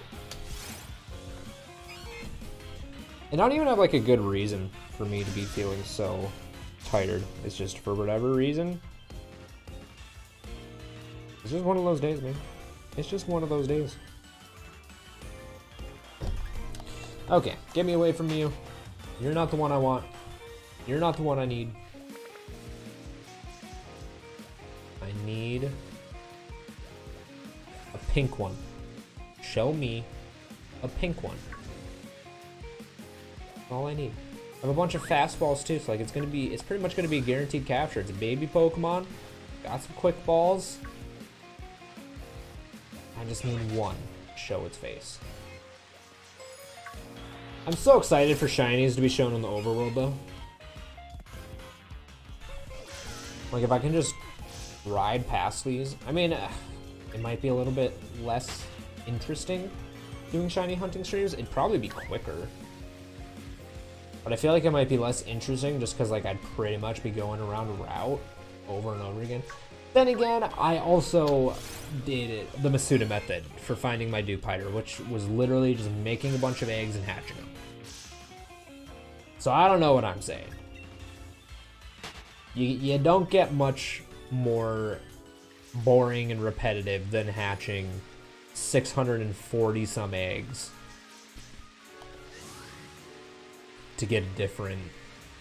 And I don't even have like a good reason for me to be feeling so tired. It's just for whatever reason. It's just one of those days, man. It's just one of those days. Okay, get me away from you. You're not the one I want. You're not the one I need. I need a pink one. Show me a pink one. All I need. I have a bunch of fastballs too, so like it's pretty much gonna be a guaranteed capture. It's a baby Pokemon. Got some quick balls. I just need one to show its face. I'm so excited for shinies to be shown on the overworld though. Like if I can just ride past these. I mean, it might be a little bit less interesting doing shiny hunting streams. It'd probably be quicker. But I feel like it might be less interesting just because like I'd pretty much be going around a route over and over again. Then again, I also did the Masuda method for finding my Dewpider, which was literally just making a bunch of eggs and hatching them. So I don't know what I'm saying. You don't get much more boring and repetitive than hatching 640 some eggs to get a different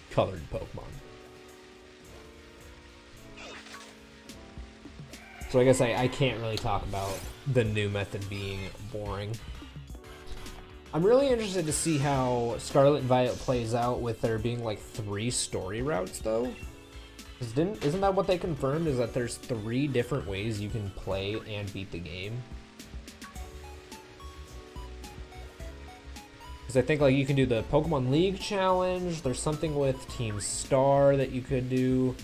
colored Pokemon. So I guess I can't really talk about the new method being boring. I'm really interested to see how Scarlet and Violet plays out with there being like 3 story routes though. Isn't that what they confirmed, is that there's 3 different ways you can play and beat the game? Because I think like you can do the Pokemon League challenge, there's something with Team Star that you could do,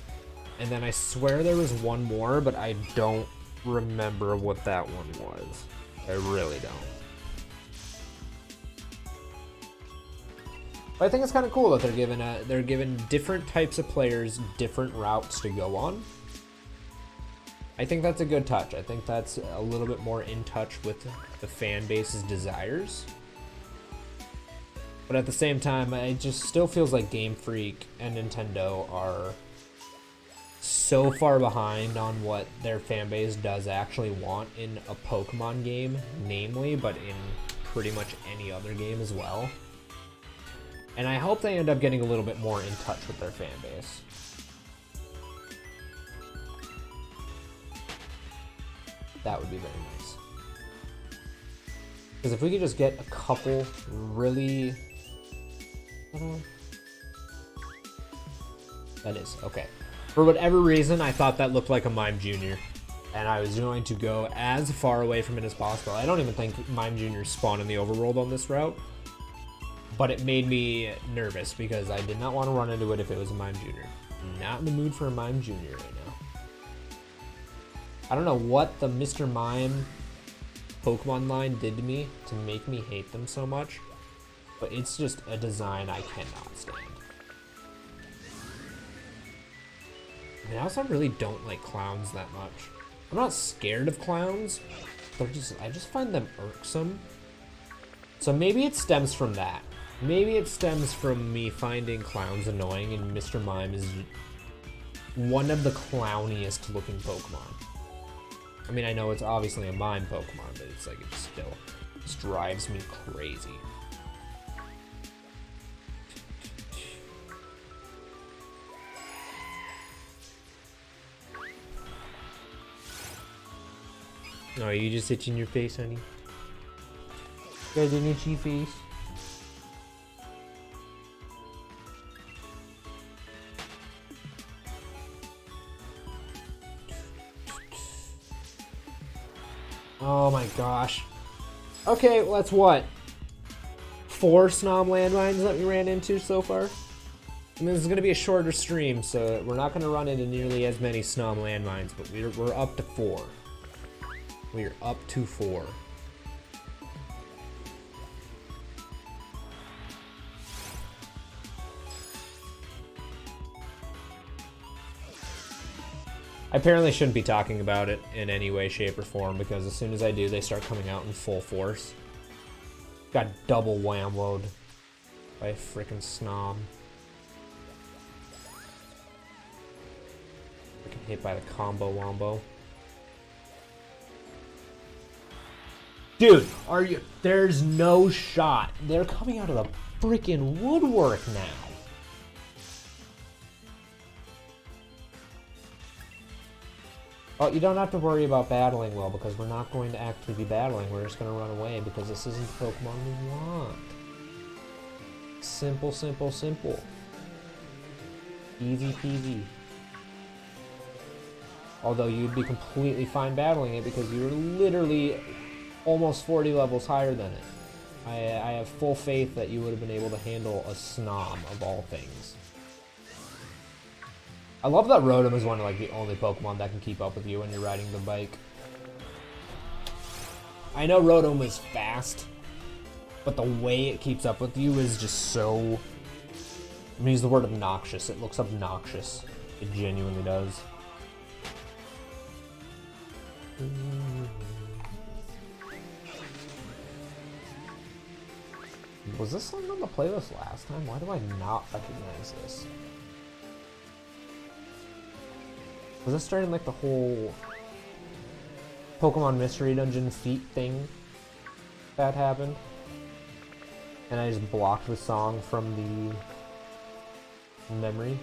and then I swear there was one more, but I don't remember what that one was. I really don't. But I think it's kind of cool that they're giving different types of players different routes to go on. I think that's a good touch. I think that's a little bit more in touch with the fan base's desires. But at the same time, it just still feels like Game Freak and Nintendo are so far behind on what their fan base does actually want in a Pokemon game, namely, but in pretty much any other game as well. And I hope they end up getting a little bit more in touch with their fan base. That would be very nice. Because if we could just get a couple really... That is, okay. For whatever reason, I thought that looked like a Mime Jr. And I was going to go as far away from it as possible. I don't even think Mime Jr. spawned in the overworld on this route. But it made me nervous because I did not want to run into it if it was a Mime Jr. I'm not in the mood for a Mime Jr. right now. I don't know what the Mr. Mime Pokemon line did to me to make me hate them so much, but it's just a design I cannot stand. I mean, I also really don't like clowns that much. I'm not scared of clowns. I just find them irksome. So maybe it stems from that. Maybe it stems from me finding clowns annoying, and Mr. Mime is one of the clowniest looking Pokemon. I mean, I know it's obviously a mime Pokemon, but it's like, it still just drives me crazy. Oh, are you just itching your face, honey? Got an itchy face? Oh my gosh. Okay, well, that's what? 4 Snom landmines that we ran into so far? I mean, this is going to be a shorter stream, so we're not going to run into nearly as many Snom landmines, but we're up to 4. We're up to 4. I apparently shouldn't be talking about it in any way, shape, or form, because as soon as I do, they start coming out in full force. Got double whamwoed by a frickin' Snom. Frickin' hit by the combo wombo. Dude, are you? There's no shot. They're coming out of the frickin' woodwork now. Oh, you don't have to worry about battling well, because we're not going to actually be battling. We're just going to run away, because this isn't the Pokemon we want. Simple, simple, simple. Easy peasy. Although you'd be completely fine battling it, because you're literally almost 40 levels higher than it. I have full faith that you would have been able to handle a Snom of all things. I love that Rotom is one of like the only Pokemon that can keep up with you when you're riding the bike. I know Rotom is fast, but the way it keeps up with you is just so... I'm gonna use the word obnoxious. It looks obnoxious. It genuinely does. Was this song on the playlist last time? Why do I not recognize this? Was this starting like the whole Pokemon Mystery Dungeon feat thing that happened? And I just blocked the song from the memory?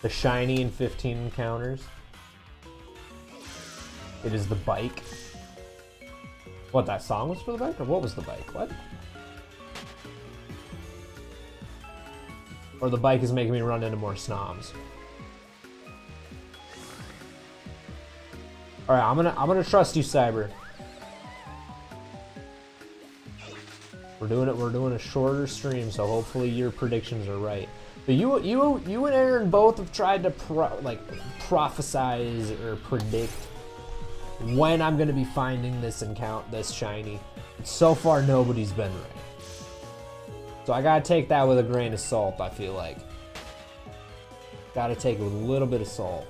The shiny in 15 encounters. It is the bike. What, that song was for the bike? Or what was the bike? What? Or the bike is making me run into more Snoms. Alright, I'm gonna trust you, Cyber. We're doing a shorter stream, so hopefully your predictions are right. But you and Aaron both have tried to prophesize or predict when I'm gonna be finding this shiny. So far, nobody's been right. So I gotta take that with a grain of salt, I feel like. Gotta take it with a little bit of salt.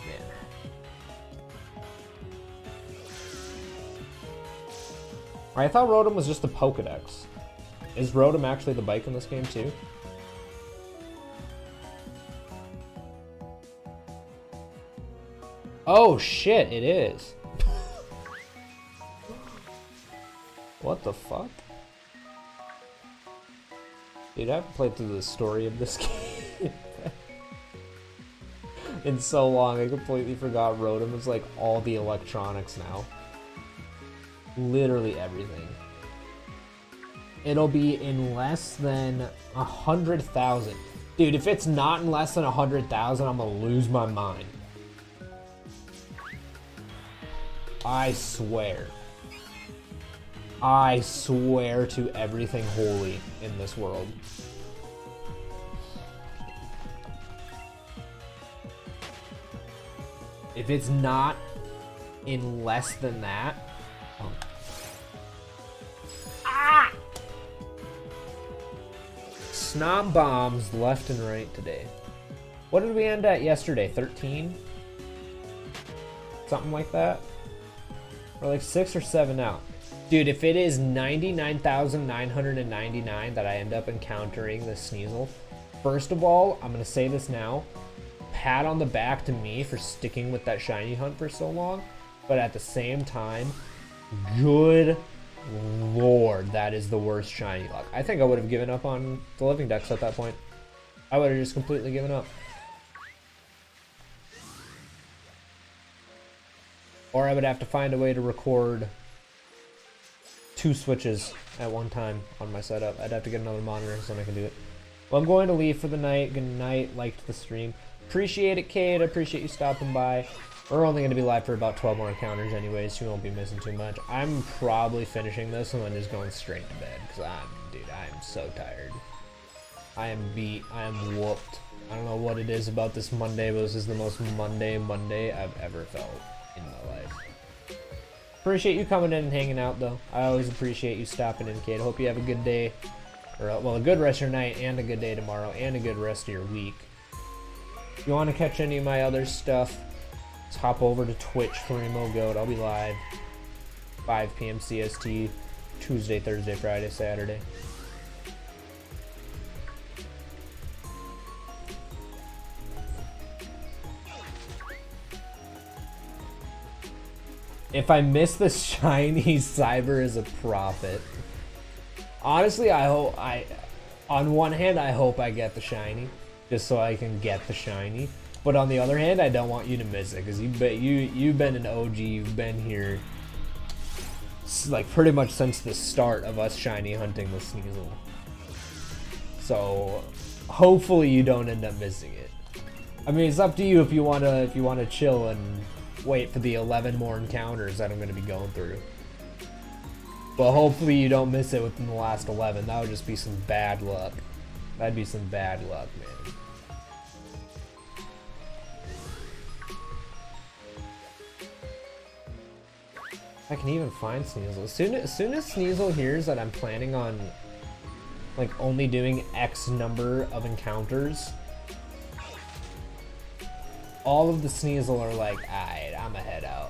Man. I thought Rotom was just the Pokedex. Is Rotom actually the bike in this game too? Oh shit, it is. What the fuck? Dude, I haven't played through the story of this game in so long. I completely forgot Rotom is like all the electronics now. Literally everything. It'll be in less than 100,000. Dude, if it's not in less than 100,000, I'm gonna lose my mind. I swear. I swear to everything holy in this world. If it's not in less than that, snob bombs left and right today. What did we end at yesterday? 13? Something like that? Or like 6 or 7 out. Dude, if it is 99,999 that I end up encountering the Sneasel, first of all, I'm going to say this now. Pat on the back to me for sticking with that shiny hunt for so long. But at the same time, good lord, that is the worst shiny luck. I think I would have given up on the living dex at that point. I would have just completely given up. Or I would have to find a way to record 2 switches at one time on my setup. I'd have to get another monitor so I can do it. Well, I'm going to leave for the night. Good night. Liked the stream. Appreciate it, Kate. I appreciate you stopping by. We're only going to be live for about 12 more encounters anyways, so you won't be missing too much. I'm probably finishing this and then just going straight to bed, because dude, I'm so tired. I am beat. I am whooped. I don't know what it is about this Monday, but this is the most Monday I've ever felt in my life. Appreciate you coming in and hanging out, though. I always appreciate you stopping in, Kate. Hope you have a good day, or well, a good rest of your night, and a good day tomorrow, and a good rest of your week. If you want to catch any of my other stuff, just hop over to Twitch for Emo Goat. I'll be live 5 p.m. CST, Tuesday, Thursday, Friday, Saturday. If I miss the shiny, Cyber is a prophet. Honestly, on one hand, I hope I get the shiny, just so I can get the shiny. But on the other hand, I don't want you to miss it, because you've been an OG. You've been here like pretty much since the start of us shiny hunting with Sneasel. So hopefully you don't end up missing it. I mean, it's up to you if you wanna chill and wait for the 11 more encounters that I'm gonna be going through. But hopefully you don't miss it within the last 11. That would just be some bad luck. That'd be some bad luck, man. I can even find Sneasel. As soon as Sneasel hears that I'm planning on like only doing X number of encounters, all of the Sneasel are like, alright, I'ma head out.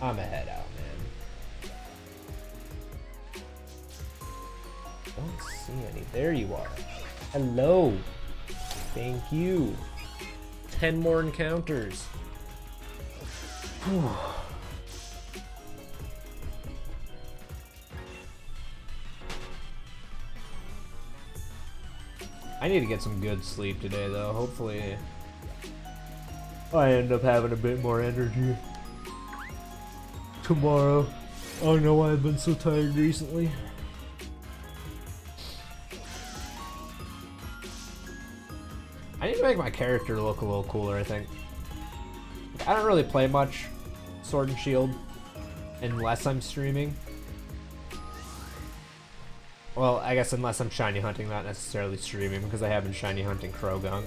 I'ma head out, man. Don't see any. There you are. Hello. Thank you. 10 more encounters. Whew. I need to get some good sleep today, though. Hopefully I end up having a bit more energy tomorrow. I don't know why I've been so tired recently. I need to make my character look a little cooler, I think. I don't really play much Sword and Shield unless I'm streaming. Well, I guess unless I'm shiny hunting, not necessarily streaming, because I have been shiny hunting Krogung.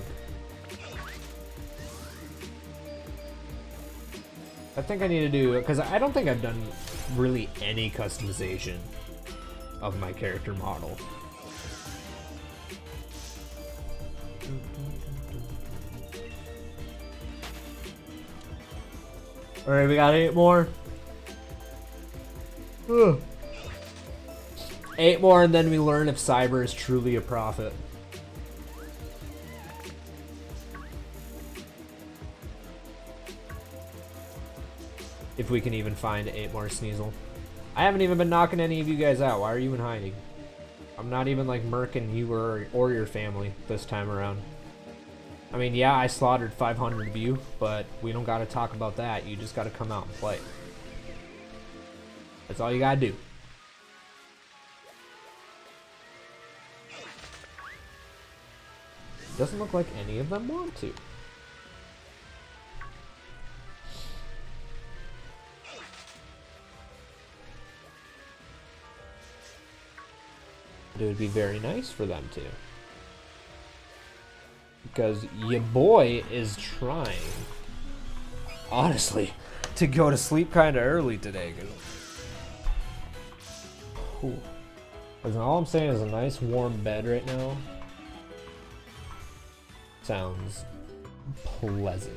I think I need to do, because I don't think I've done really any customization of my character model. Alright, we got 8 more. Ugh. 8 more, and then we learn if Cyber is truly a prophet. If we can even find 8 more Sneasel. I haven't even been knocking any of you guys out. Why are you in hiding? I'm not even like murking you or your family this time around. I mean, yeah, I slaughtered 500 of you, but we don't gotta talk about that. You just gotta come out and play. That's all you gotta do. Doesn't look like any of them want to. It would be very nice for them to. Because your boy is trying, honestly, to go to sleep kind of early today. Ooh. Because all I'm saying is a nice warm bed right now sounds pleasant.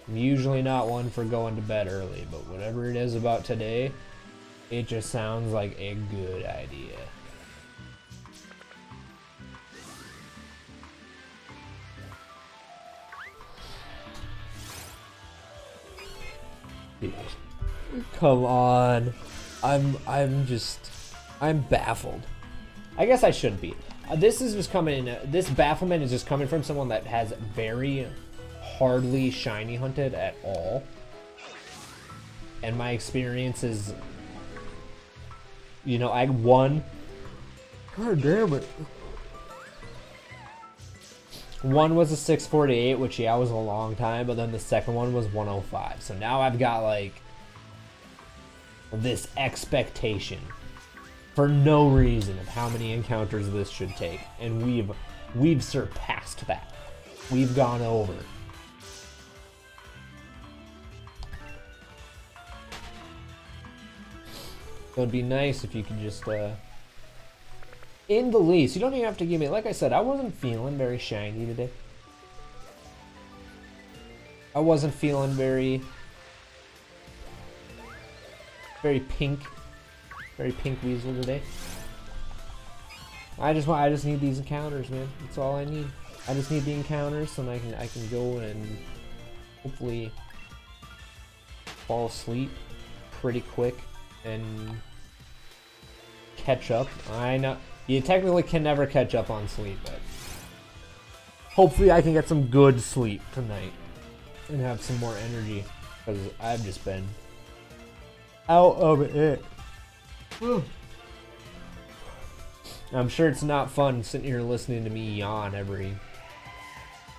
I'm usually not one for going to bed early, but whatever it is about today, it just sounds like a good idea. Dude, come on. I'm baffled. I guess I shouldn't be. This is just coming in, this bafflement is just coming from someone that has very hardly shiny hunted at all. And my experience is, you know, I won. God damn it. One was a 648, which yeah, was a long time, but then the second one was 105. So now I've got like this expectation for no reason of how many encounters this should take, and we've surpassed that. We've gone over. It would be nice if you could just in the least, you don't even have to give me, like I said, I wasn't feeling very shiny today. I wasn't feeling very pink weasel today. I just need these encounters, man. That's all I need. I just need the encounters so I can go and hopefully fall asleep pretty quick and catch up. I know you technically can never catch up on sleep, but hopefully I can get some good sleep tonight and have some more energy, because I've just been out of it. I'm sure it's not fun sitting here listening to me yawn every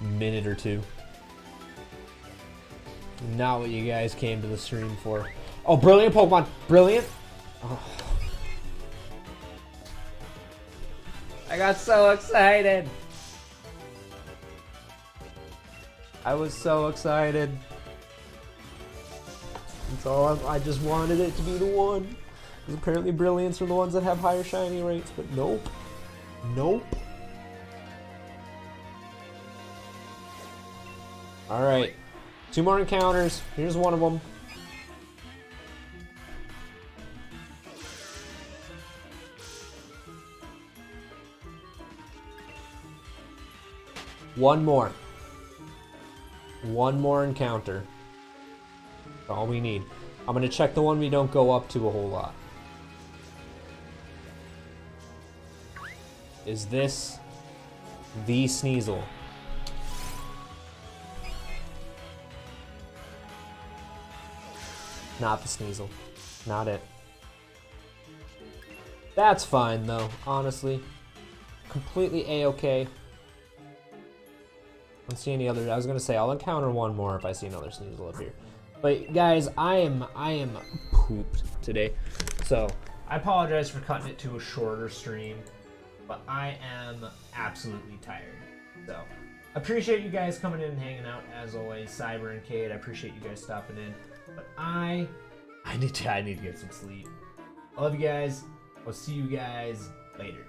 minute or two. Not what you guys came to the stream for. Oh, brilliant Pokemon! Brilliant! Oh. I got so excited! I was so excited. That's all I just wanted it to be the one. Because apparently Brilliants are the ones that have higher shiny rates, but nope. Nope. Alright. 2 more encounters. Here's one of them. One more. One more encounter. That's all we need. I'm gonna check the one we don't go up to a whole lot. Is this the Sneasel? Not the Sneasel. Not it. That's fine though, honestly. Completely a-okay. I don't see any other. I was gonna say I'll encounter one more if I see another Sneasel up here. But guys, I am pooped today. So I apologize for cutting it to a shorter stream, but I am absolutely tired. So I appreciate you guys coming in and hanging out as always. Cyber and Cade, I appreciate you guys stopping in. But I need to get some sleep. I love you guys. I'll see you guys later.